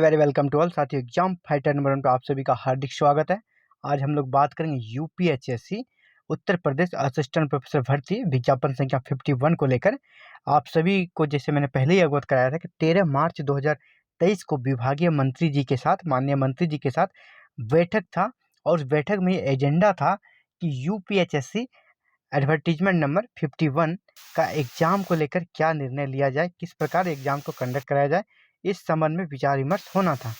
Very welcome to all साथियों। Exam fighter number 1 पे आप सभी का हार्दिक स्वागत है। आज हम लोग बात करेंगे UPHSC Uttar Pradesh assistant professor भर्ती विज्ञापन संख्या 51 को लेकर। आप सभी को जैसे मैंने पहले ही अवगत कराया था कि 13 मार्च 2023 को विभागीय मंत्री जी के साथ, माननीय मंत्री जी के साथ बैठक था और उस बैठक में एजेंडा था कि यूपीएचएससी एडवर्टीजमेंट नंबर 51 का एग्जाम को लेकर क्या निर्णय लिया जाए, किस प्रकार एग्जाम को कंडक्ट कराया जाए, इस संबंध में विचार विमर्श होना था।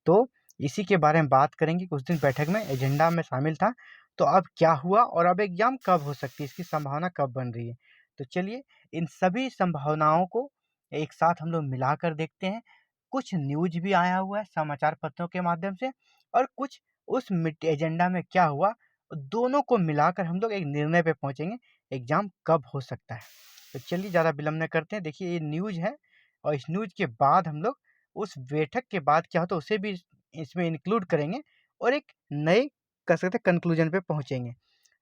तो इसी के बारे में बात करेंगे। कुछ दिन बैठक में एजेंडा में शामिल था, तो अब क्या हुआ और अब एग्जाम कब हो सकती है, इसकी संभावना कब बन रही है। तो चलिए इन सभी संभावनाओं को एक साथ हम लोग मिलाकर देखते हैं। कुछ न्यूज भी आया हुआ है समाचार पत्रों के माध्यम से, और कुछ उस एजेंडा में क्या हुआ, दोनों को मिलाकर हम लोग एक निर्णय पे पहुंचेंगे एग्जाम कब हो सकता है। तो चलिए ज़्यादा विलंब न करते हैं। देखिए ये न्यूज है और इस न्यूज के बाद हम लोग उस बैठक के बाद क्या होता है उसे भी इसमें इंक्लूड करेंगे और एक नए कह सकते हैं कंक्लूजन पे पहुंचेंगे।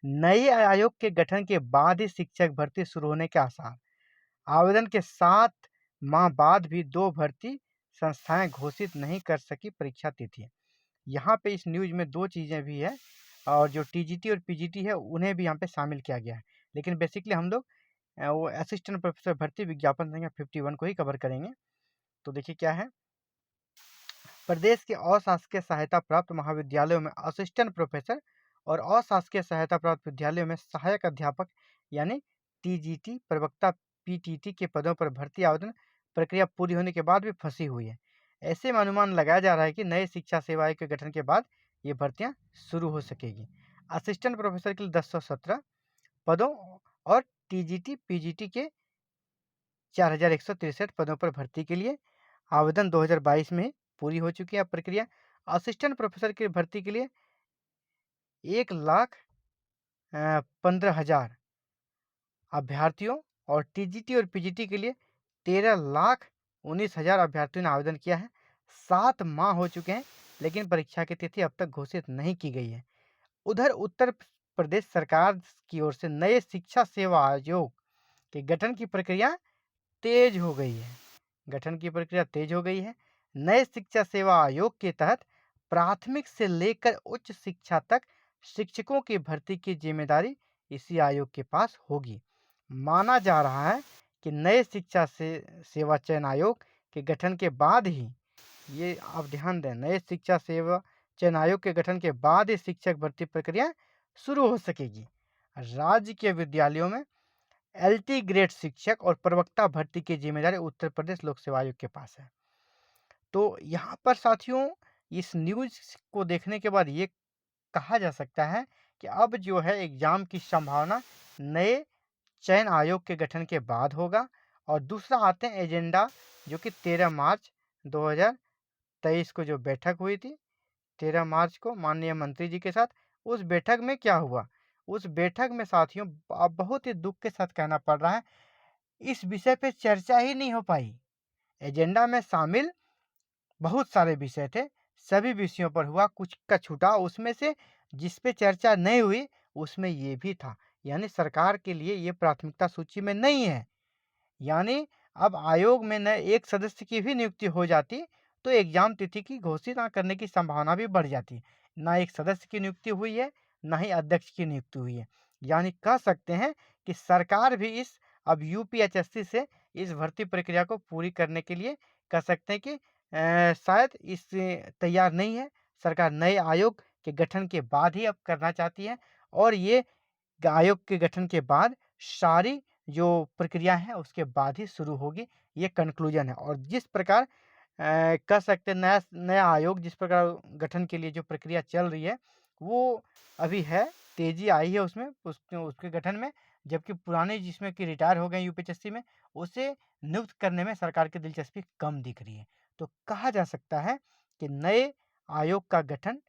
नए आयोग के गठन के बाद ही शिक्षक भर्ती शुरू होने के आसार। आवेदन के 7 माह बाद भी 2 भर्ती संस्थाएं घोषित नहीं कर सकी परीक्षा तिथि। यहाँ पे इस न्यूज में 2 चीज़ें भी है और जो टीजीटी और पीजीटी है उन्हें भी यहाँ पे शामिल किया गया है। लेकिन बेसिकली हम लोग वो असिस्टेंट प्रोफेसर भर्ती विज्ञापन संख्या 51 को ही कवर करेंगे। तो देखिए क्या है, प्रदेश के अशासकीय सहायता प्राप्त महाविद्यालयों में असिस्टेंट प्रोफेसर और अशासकीय सहायता प्राप्त विद्यालयों में सहायक अध्यापक यानी टीजीटी, प्रवक्ता पीटीटी के पदों पर भर्ती आवेदन प्रक्रिया पूरी होने के बाद भी फंसी हुई है। ऐसे में अनुमान लगाया जा रहा है कि नए शिक्षा सेवा आयोग के गठन के बाद ये भर्तियां शुरू हो सकेगी। असिस्टेंट प्रोफेसर के लिए 1017 पदों और टीजीटी पीजीटी के 4163 पदों पर भर्ती के लिए आवेदन 2022 में पूरी हो चुकी है प्रक्रिया। असिस्टेंट प्रोफेसर की भर्ती के लिए 1,15,000 अभ्यर्थियों और टीजीटी और पीजीटी के लिए 13,19,000 अभ्यर्थियों ने आवेदन किया है। 7 माह हो चुके हैं लेकिन परीक्षा की तिथि अब तक घोषित नहीं की गई है। उधर उत्तर प्रदेश सरकार की ओर से नए शिक्षा सेवा आयोग के गठन की प्रक्रिया तेज हो गई है। नए शिक्षा सेवा आयोग के तहत प्राथमिक से लेकर उच्च शिक्षा तक शिक्षकों की भर्ती की जिम्मेदारी इसी आयोग के पास होगी। माना जा रहा है कि नए शिक्षा से सेवा चयन आयोग के गठन के बाद ही, ये आप ध्यान दें, नए शिक्षा सेवा चयन आयोग के गठन के बाद ही शिक्षक भर्ती प्रक्रिया शुरू हो सकेगी। राज्य के विद्यालयों में एलटी ग्रेड शिक्षक और प्रवक्ता भर्ती की जिम्मेदारी उत्तर प्रदेश लोक सेवा आयोग के पास है। तो यहाँ पर साथियों इस न्यूज को देखने के बाद ये कहा जा सकता है कि अब जो है एग्जाम की संभावना नए चयन आयोग के गठन के बाद होगा। और दूसरा आते हैं एजेंडा, जो कि 13 मार्च 2023 को जो बैठक हुई थी, 13 मार्च को माननीय मंत्री जी के साथ, उस बैठक में क्या हुआ। उस बैठक में साथियों अब बहुत ही दुख के साथ कहना पड़ रहा है, इस विषय पे चर्चा ही नहीं हो पाई। एजेंडा में शामिल बहुत सारे विषय थे, सभी विषयों पर हुआ, कुछ का छूटा, उसमें से जिस पे चर्चा नहीं हुई उसमें ये भी था। यानी सरकार के लिए ये प्राथमिकता सूची में नहीं है। यानी अब आयोग में न एक सदस्य की भी नियुक्ति हो जाती तो एग्जाम तिथि की घोषणा करने की संभावना भी बढ़ जाती। ना एक सदस्य की नियुक्ति हुई है, ना ही अध्यक्ष की नियुक्ति हुई है। यानी कह सकते हैं कि सरकार भी इस अब यूपीएचएससी से इस भर्ती प्रक्रिया को पूरी करने के लिए कह सकते हैं कि शायद इस तैयार नहीं है। सरकार नए आयोग के गठन के बाद ही अब करना चाहती है और ये आयोग के गठन के बाद सारी जो प्रक्रिया है उसके बाद ही शुरू होगी, ये कंक्लूजन है। और जिस प्रकार कह सकते हैं नया नया आयोग जिस प्रकार गठन के लिए जो प्रक्रिया चल रही है वो अभी है, तेजी आई है उसमें उसके गठन में, जबकि पुराने जिसमें कि रिटायर हो गए यूपीएससी में, उसे नियुक्त करने में सरकार की दिलचस्पी कम दिख रही है। तो कहा जा सकता है कि नए आयोग का गठन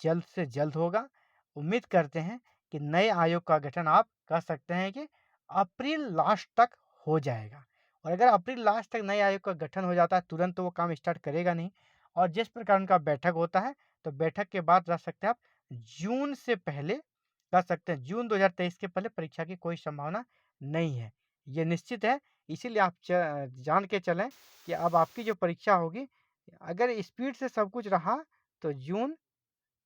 जल्द से जल्द होगा। उम्मीद करते हैं कि नए आयोग का गठन आप कह सकते हैं कि अप्रैल लास्ट तक हो जाएगा। और अगर अप्रैल लास्ट तक नए आयोग का गठन हो जाता है तुरंत तो वो काम स्टार्ट करेगा नहीं। और जिस प्रकार उनका बैठक होता है तो बैठक के बाद रह सकते हैं आप जून से पहले, कह सकते हैं जून 2023 के पहले परीक्षा की कोई संभावना नहीं है, ये निश्चित है। इसीलिए आप जान के चलें कि अब आपकी जो परीक्षा होगी अगर स्पीड से सब कुछ रहा तो जून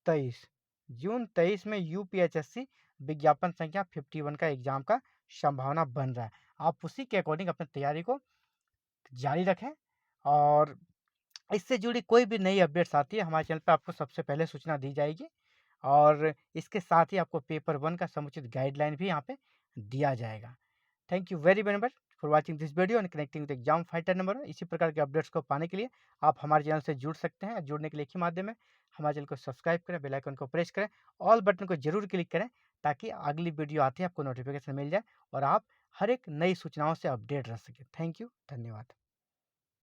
23 में यूपीएचएससी विज्ञापन संख्या 51 का एग्जाम का संभावना बन रहा है। आप उसी के अकॉर्डिंग अपनी तैयारी को जारी रखें, और इससे जुड़ी कोई भी नई अपडेट्स आती है हमारे चैनल पे आपको सबसे पहले सूचना दी जाएगी। और इसके साथ ही आपको पेपर 1 का समुचित गाइडलाइन भी यहाँ पे दिया जाएगा। Thank you very very much for watching this video and connecting with exam fighter number 1। इसी प्रकार के अपडेट्स को पाने के लिए आप हमारे चैनल से जुड़ सकते हैं। जुड़ने के लिए एक ही माध्यम है, हमारे चैनल को सब्सक्राइब करें, बेल आइकन को प्रेस करें, ऑल बटन को जरूर क्लिक करें, ताकि अगली वीडियो आती है आपको नोटिफिकेशन मिल जाए और आप हर एक नई सूचनाओं से अपडेट रह सकें। थैंक यू, धन्यवाद।